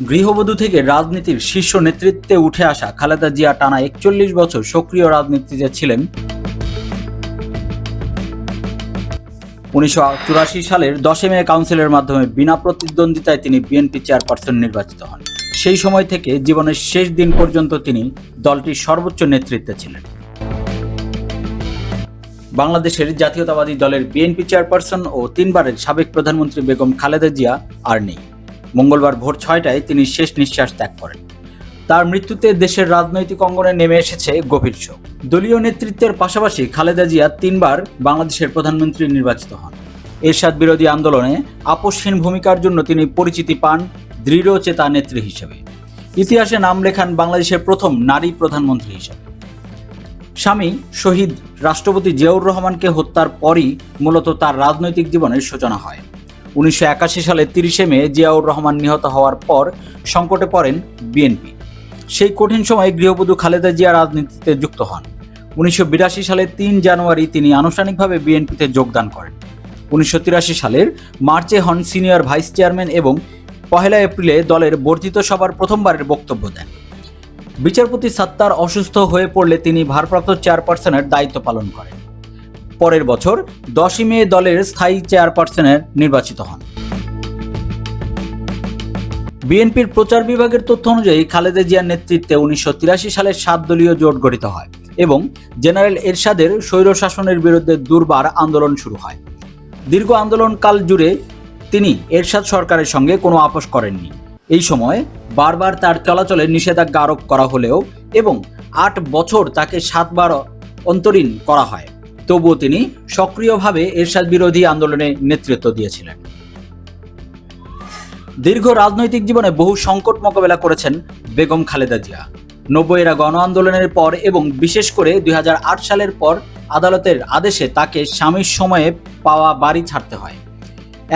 গৃহবধূ থেকে রাজনীতির শীর্ষ নেতৃত্বে উঠে আসা খালেদা জিয়া টানা ৪১ বছর সক্রিয় রাজনীতিতে ছিলেন। ১৯৮৪ সালের ১০ মে কাউন্সিলের মাধ্যমে বিনা প্রতিদ্বন্দ্বিতায় তিনি বিএনপি চেয়ারপারসন নির্বাচিত হন। সেই সময় থেকে জীবনের শেষ দিন পর্যন্ত তিনি দলটির সর্বোচ্চ নেতৃত্বে ছিলেন। বাংলাদেশের জাতীয়তাবাদী দলের বিএনপি চেয়ারপারসন ও ৩ বারের সাবেক প্রধানমন্ত্রী বেগম খালেদা জিয়া আর নেই। মঙ্গলবার ভোর ৬টায় তিনি শেষ নিঃশ্বাস ত্যাগ করেন। তার মৃত্যুতে দেশের রাজনৈতিক অঙ্গনে নেমে এসেছে গভীর শোক। দলীয় নেতৃত্বের পাশাপাশি খালেদা জিয়া ৩ বার বাংলাদেশের প্রধানমন্ত্রী নির্বাচিত হন। এরশাদ বিরোধী আন্দোলনে আপোষহীন ভূমিকার জন্য তিনি পরিচিতি পান দৃঢ়চেতা নেত্রী হিসেবে। ইতিহাসে নাম লেখান বাংলাদেশের প্রথম নারী প্রধানমন্ত্রী হিসেবে। স্বামী শহীদ রাষ্ট্রপতি জিয়াউর রহমানকে হত্যার পরই মূলত তার রাজনৈতিক জীবনের সূচনা হয়। ১৯৮১ সালে ৩০ মে জিয়াউর রহমান নিহত হওয়ার পর সংকটে পড়েন বিএনপি। সেই কঠিন সময়ে গৃহবধূ খালেদা জিয়া রাজনীতিতে যুক্ত হন। ১৯৮২ সালের ৩ জানুয়ারি তিনি আনুষ্ঠানিকভাবে বিএনপিতে যোগদান করেন। ১৯৮৩ সালের মার্চে হন সিনিয়র ভাইস চেয়ারম্যান এবং ১ এপ্রিলে দলের বর্ধিত সভার প্রথমবারের বক্তব্য দেন। বিচারপতি সাত্তার অসুস্থ হয়ে পড়লে তিনি ভারপ্রাপ্ত চেয়ারপারসনের দায়িত্ব পালন করেন। পরের বছর ১০ মে দলের স্থায়ী চেয়ারপারসনের নির্বাচিত হন। বিএনপির প্রচার বিভাগের তথ্য অনুযায়ী খালেদা জিয়ার নেতৃত্বে ১৯৮৩ সালে ৭ দলীয় জোট গঠিত হয় এবং জেনারেল এরশাদের স্বৈরশাসনের বিরুদ্ধে দুর্বার আন্দোলন শুরু হয়। দীর্ঘ আন্দোলনকাল জুড়ে তিনি এরশাদ সরকারের সঙ্গে কোনো আপোষ করেননি। এই সময় বারবার তার চলাচলে নিষেধাজ্ঞা আরোপ করা হলেও এবং ৮ বছর তাকে ৭ বার অন্তরীণ করা হয়, তবুও তিনি সক্রিয়ভাবে এরশাদ বিরোধী আন্দোলনে নেতৃত্ব দিয়েছিলেন। দীর্ঘ রাজনৈতিক জীবনে বহু সংকট মোকাবেলা করেছেন বেগম খালেদা জিয়া। ৯০-এর গণ আন্দোলনের পর এবং বিশেষ করে ২০০৮ সালের পর আদালতের আদেশে তাকে স্বামীর সময়ে পাওয়া বাড়ি ছাড়তে হয়।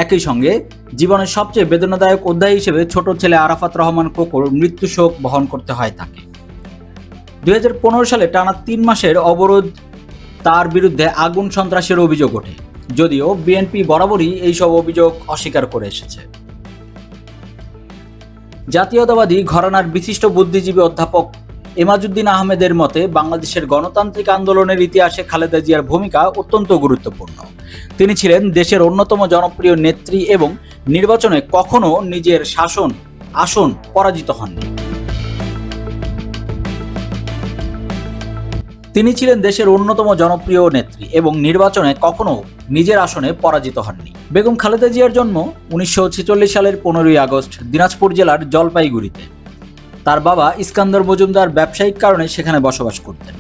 একই সঙ্গে জীবনের সবচেয়ে বেদনাদায়ক অধ্যায় হিসেবে ছোট ছেলে আরাফাত রহমান কোকোর মৃত্যু শোক বহন করতে হয় তাকে। ২০১৫ সালে টানা ৩ মাসের অবরোধ তার বিরুদ্ধে আগুন সন্ত্রাসের অভিযোগ ওঠে, যদিও বিএনপি বরাবরই এইসব অভিযোগ অস্বীকার করে এসেছে। জাতীয়তাবাদী ঘরানার বিশিষ্ট বুদ্ধিজীবী অধ্যাপক এমাজউদ্দিন আহমেদের মতে বাংলাদেশের গণতান্ত্রিক আন্দোলনের ইতিহাসে খালেদা জিয়ার ভূমিকা অত্যন্ত গুরুত্বপূর্ণ। তিনি ছিলেন দেশের অন্যতম জনপ্রিয় নেত্রী এবং নির্বাচনে কখনো নিজের আসন পরাজিত হননি। তিনি ছিলেন দেশের অন্যতম জনপ্রিয় নেত্রী এবং নির্বাচনে কখনো নিজের আসনে পরাজিত হননি। বেগম খালেদা জিয়ার জন্ম ১৯৪৬ সালের ১৫ই আগস্ট দিনাজপুর জেলার জলপাইগুড়িতে। তার বাবা ইস্কান্দর মজুমদার ব্যবসায়িক কারণে সেখানে বসবাস করতেন।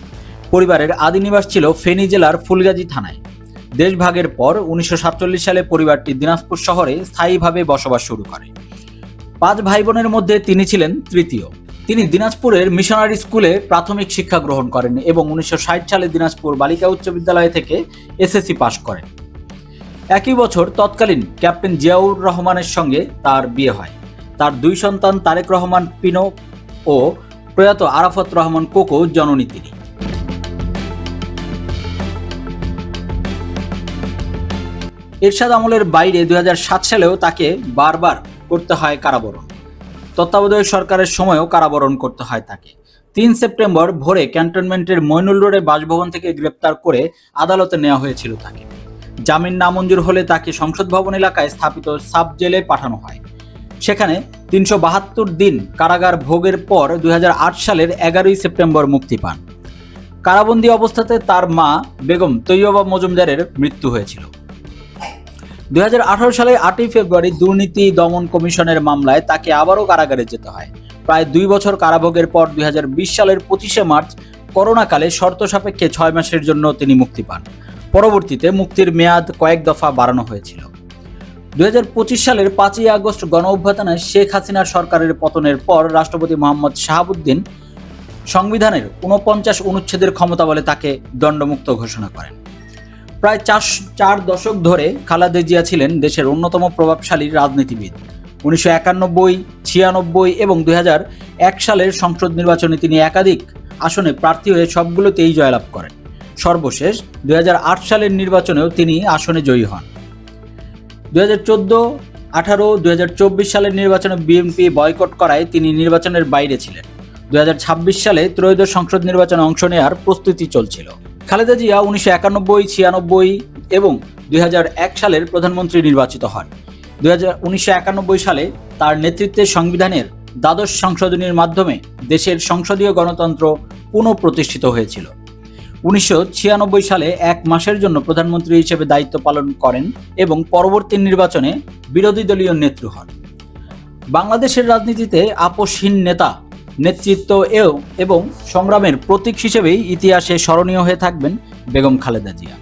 পরিবারের আদি নিবাস ছিল ফেনী জেলার ফুলগাজী থানায়। দেশভাগের পর ১৯৪৭ সালে পরিবারটি দিনাজপুর শহরে স্থায়ীভাবে বসবাস শুরু করে। ৫ ভাই বোনের মধ্যে তিনি ছিলেন তৃতীয়। তিনি দিনাজপুরের মিশনারি স্কুলে প্রাথমিক শিক্ষা গ্রহণ করেন এবং ১৯৬০ সালে দিনাজপুর বালিকা উচ্চ বিদ্যালয় থেকে এসএসসি পাশ করেন। একই বছর তৎকালীন ক্যাপ্টেন জিয়াউর রহমানের সঙ্গে তার বিয়ে হয়। তার ২ সন্তান তারেক রহমান পিনো ও প্রয়াত আরাফাত রহমান কোকো জননী তিনি। এরশাদ আমলের বাইরে ২০০৭ সালেও তাকে বারবার করতে হয় কারাবরণ। তত্ত্বাবধায়ক সরকারের সময়ও কারাবরণ করতে হয় তাকে। ৩ সেপ্টেম্বর ভোরে ক্যান্টনমেন্টের মইনুল রোডে বাসভবন থেকে গ্রেপ্তার করে আদালতে নেওয়া হয়েছিল তাকে। জামিন নামঞ্জুর হলে তাকে সংসদ ভবন এলাকায় স্থাপিত সাব জেলে পাঠানো হয়। সেখানে ৩৭২ দিন কারাগার ভোগের পর ২০০৮ সালের ১১ই সেপ্টেম্বর মুক্তি পান। কারাবন্দী অবস্থাতে তার মা বেগম তৈয়বা মজুমদারের মৃত্যু হয়েছিল। ২০১৮ সালে ৮ই ফেব্রুয়ারি দুর্নীতি দমন কমিশনের মামলায় তাকে আবারও কারাগারে যেতে হয়। প্রায় ২ বছর কারাভোগের পর ২০২০ সালের ২৫শে মার্চ করোনাকালে শর্ত সাপেক্ষে ৬ মাসের জন্য তিনি মুক্তি পান। পরবর্তীতে মুক্তির মেয়াদ কয়েক দফা বাড়ানো হয়েছিল। ২০২৫ সালের ৫ই আগস্ট গণ অভ্যুত্থানে শেখ হাসিনার সরকারের পতনের পর রাষ্ট্রপতি মোহাম্মদ শাহাবুদ্দিন সংবিধানের ৪৯ অনুচ্ছেদের ক্ষমতা বলে তাকে দণ্ডমুক্ত ঘোষণা করেন। প্রায় ৪ দশক ধরে খালেদা জিয়া ছিলেন দেশের অন্যতম প্রভাবশালী রাজনীতিবিদ। ১৯৯১, ৯৬ এবং ২০০১ সালের সংসদ নির্বাচনে তিনি একাধিক আসনে প্রার্থী হয়ে সবগুলোতেই জয়লাভ করেন। সর্বশেষ ২০০৮ সালের নির্বাচনেও তিনি আসনে জয়ী হন। ২০১৪ 2024 সালের নির্বাচনে বিএনপি বয়কট করায় তিনি নির্বাচনের বাইরে ছিলেন। 2026 সালে ত্রয়োদশ সংসদ নির্বাচনে অংশ নেওয়ার প্রস্তুতি চলছিল। খালেদা জিয়া 1991, 96 এবং 2001 সালের প্রধানমন্ত্রী নির্বাচিত হন। 1991 সালে তার নেতৃত্বে সংবিধানের দ্বাদশ সংশোধনীর মাধ্যমে দেশের সংসদীয় গণতন্ত্র পুনঃপ্রতিষ্ঠিত হয়েছিল। 1996 সালে 1 মাসের জন্য প্রধানমন্ত্রী হিসেবে দায়িত্ব পালন করেন এবং পরবর্তী নির্বাচনে বিরোধী দলীয় নেত্রী হন। বাংলাদেশের রাজনীতিতে আপোষহীন নেতা, নেতৃত্ব এবং সংগ্রামের প্রতীক হিসেবেই ইতিহাসে স্মরণীয় হয়ে থাকবেন বেগম খালেদা জিয়া।